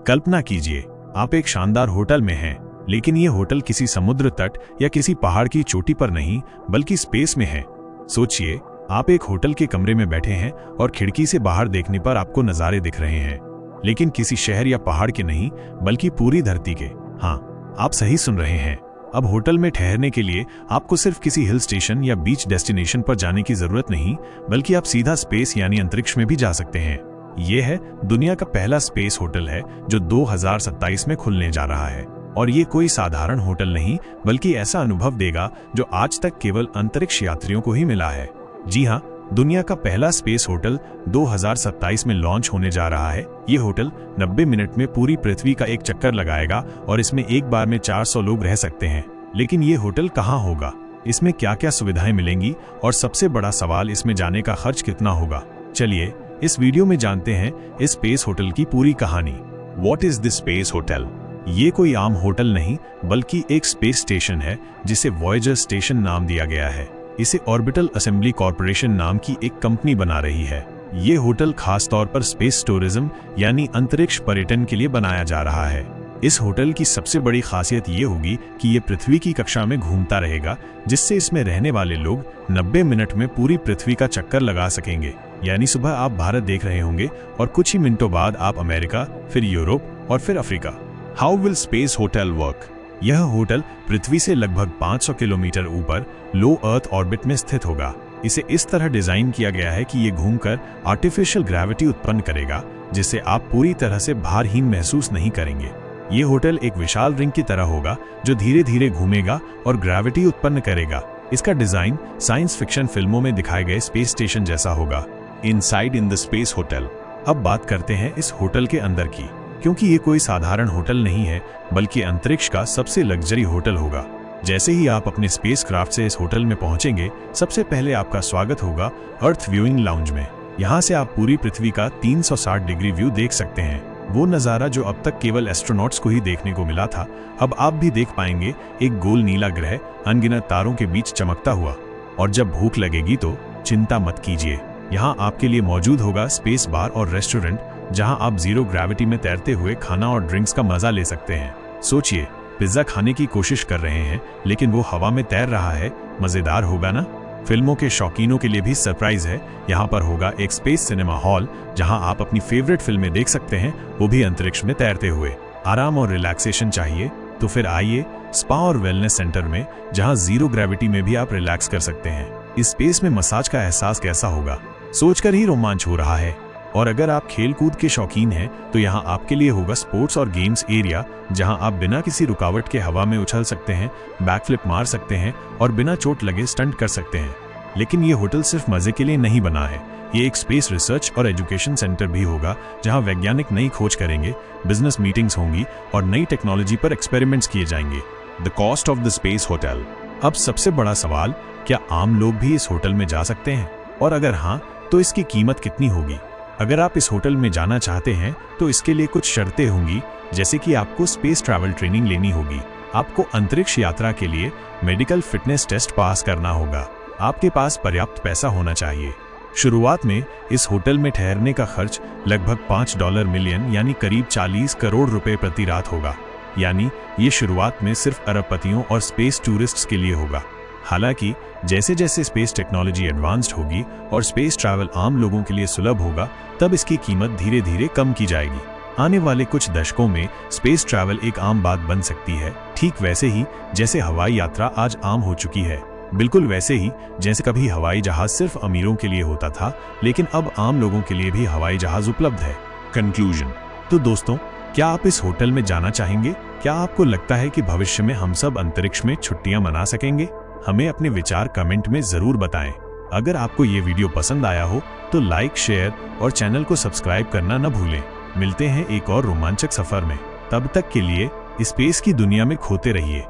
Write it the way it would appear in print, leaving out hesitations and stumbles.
कल्पना कीजिए, आप एक शानदार होटल में हैं, लेकिन ये होटल किसी समुद्र तट या किसी पहाड़ की चोटी पर नहीं बल्कि स्पेस में है। सोचिए, आप एक होटल के कमरे में बैठे हैं और खिड़की से बाहर देखने पर आपको नज़ारे दिख रहे हैं, लेकिन किसी शहर या पहाड़ के नहीं बल्कि पूरी धरती के। हाँ, आप सही सुन रहे हैं। अब होटल में ठहरने के लिए आपको सिर्फ किसी हिल स्टेशन या बीच डेस्टिनेशन पर जाने की जरूरत नहीं, बल्कि आप सीधा स्पेस यानी अंतरिक्ष में भी जा सकते हैं। ये है दुनिया का पहला स्पेस होटल है जो 2027 में खुलने जा रहा है। और ये कोई साधारण होटल नहीं बल्कि ऐसा अनुभव देगा जो आज तक केवल अंतरिक्ष यात्रियों को ही मिला है। जी हाँ, दुनिया का पहला स्पेस होटल 2027 में लॉन्च होने जा रहा है। ये होटल 90 मिनट में पूरी पृथ्वी का एक चक्कर लगाएगा और इसमें एक बार में 400 लोग रह सकते हैं। लेकिन ये होटल कहाँ होगा, इसमें क्या क्या सुविधाएं मिलेंगी और सबसे बड़ा सवाल, इसमें जाने का खर्च कितना होगा। चलिए इस वीडियो में जानते हैं इस स्पेस होटल की पूरी कहानी। What is this space hotel? ये कोई आम होटल नहीं बल्कि एक स्पेस स्टेशन है जिसे वॉयेजर स्टेशन नाम दिया गया है। इसे ऑर्बिटल असेंबली कॉरपोरेशन नाम की एक कंपनी बना रही है। ये होटल खास तौर पर स्पेस टूरिज्म यानी अंतरिक्ष पर्यटन के लिए बनाया जा रहा है। इस होटल की सबसे बड़ी खासियत ये होगी कि ये पृथ्वी की कक्षा में घूमता रहेगा, जिससे इसमें रहने वाले लोग 90 मिनट में पूरी पृथ्वी का चक्कर लगा सकेंगे। यानी सुबह आप भारत देख रहे होंगे और कुछ ही मिनटों बाद आप अमेरिका, फिर यूरोप और फिर Africa. How will space hotel work? यह होटल पृथ्वी से लगभग 500 किलोमीटर ऊपर लो अर्थ ऑर्बिट में स्थित होगा। इसे इस तरह डिजाइन किया गया है कि ये घूमकर आर्टिफिशियल ग्रेविटी उत्पन्न करेगा, जिससे आप पूरी तरह से भारहीन महसूस नहीं करेंगे। ये होटल एक विशाल रिंग की तरह होगा जो धीरे धीरे घूमेगा और ग्रेविटी उत्पन्न करेगा। इसका डिजाइन साइंस फिक्शन फिल्मों में दिखाए गए स्पेस स्टेशन जैसा होगा। Inside in the space hotel. अब बात करते हैं इस होटल के अंदर की, क्योंकि ये कोई साधारण होटल नहीं है बल्कि अंतरिक्ष का सबसे लग्जरी होटल होगा। जैसे ही आप अपने स्पेसक्राफ्ट से इस होटल में पहुंचेंगे, सबसे पहले आपका स्वागत होगा अर्थ व्यूइंग लाउंज में। यहाँ से आप पूरी पृथ्वी का 360 डिग्री व्यू देख सकते हैं। वो नज़ारा जो अब तक केवल एस्ट्रोनॉट्स को ही देखने को मिला था, अब आप भी देख पाएंगे। एक गोल नीला ग्रह अनगिनत तारों के बीच चमकता हुआ। और जब भूख लगेगी तो चिंता मत कीजिए, यहाँ आपके लिए मौजूद होगा स्पेस बार और रेस्टोरेंट, जहां आप जीरो ग्रेविटी में तैरते हुए खाना और ड्रिंक्स का मजा ले सकते हैं। सोचिए, पिज्जा खाने की कोशिश कर रहे हैं लेकिन वो हवा में तैर रहा है। मजेदार होगा ना? फिल्मों के शौकीनों के लिए भी सरप्राइज है। यहाँ पर होगा एक स्पेस सिनेमा हॉल जहां आप अपनी फेवरेट फिल्में देख सकते हैं, वो भी अंतरिक्ष में तैरते हुए। आराम और रिलैक्सेशन चाहिए तो फिर आइए स्पा और वेलनेस सेंटर में, जहां जीरो ग्रेविटी में भी आप रिलैक्स कर सकते हैं। इस स्पेस में मसाज का एहसास कैसा होगा, सोचकर ही रोमांच हो रहा है। और अगर आप खेल कूद के शौकीन हैं तो यहाँ आपके लिए होगा स्पोर्ट्स और गेम्स एरिया, जहाँ आप बिना किसी रुकावट के हवा में उछल सकते हैं, बैकफ्लिप मार सकते हैं और बिना चोट लगे स्टंट कर सकते हैं। लेकिन ये होटल सिर्फ मजे के लिए नहीं बना है, ये एक स्पेस रिसर्च और एजुकेशन सेंटर भी होगा, जहाँ वैज्ञानिक नई खोज करेंगे, बिजनेस मीटिंग्स होंगी और नई टेक्नोलॉजी पर एक्सपेरिमेंट्स किए जाएंगे। The cost of the space hotel. अब सबसे बड़ा सवाल, क्या आम लोग भी इस होटल में जा सकते हैं? और अगर हाँ, तो इसकी कीमत कितनी होगी? अगर आप इस होटल में जाना चाहते हैं तो इसके लिए कुछ शर्तें होंगी, जैसे कि आपको स्पेस ट्रैवल ट्रेनिंग लेनी होगी, आपको अंतरिक्ष यात्रा के लिए मेडिकल फिटनेस टेस्ट पास करना होगा, आपके पास पर्याप्त पैसा होना चाहिए। शुरुआत में इस होटल में ठहरने का खर्च लगभग $5 मिलियन यानी करीब 40 करोड़ रुपए प्रति रात होगा। यानी ये शुरुआत में सिर्फ अरबपतियों और स्पेस टूरिस्ट्स के लिए होगा। हालांकि जैसे जैसे स्पेस टेक्नोलॉजी एडवांस्ड होगी और स्पेस ट्रैवल आम लोगों के लिए सुलभ होगा, तब इसकी कीमत धीरे धीरे कम की जाएगी। आने वाले कुछ दशकों में स्पेस ट्रैवल एक आम बात बन सकती है, ठीक वैसे ही जैसे हवाई यात्रा आज आम हो चुकी है। बिल्कुल वैसे ही जैसे कभी हवाई जहाज सिर्फ अमीरों के लिए होता था, लेकिन अब आम लोगों के लिए भी हवाई जहाज उपलब्ध है। कंक्लूजन। तो दोस्तों, क्या आप इस होटल में जाना चाहेंगे? क्या आपको लगता है कि भविष्य में हम सब अंतरिक्ष में छुट्टियां मना सकेंगे? हमें अपने विचार कमेंट में जरूर बताएं। अगर आपको ये वीडियो पसंद आया हो तो लाइक, शेयर और चैनल को सब्सक्राइब करना न भूलें। मिलते हैं एक और रोमांचक सफर में। तब तक के लिए स्पेस की दुनिया में खोते रहिए।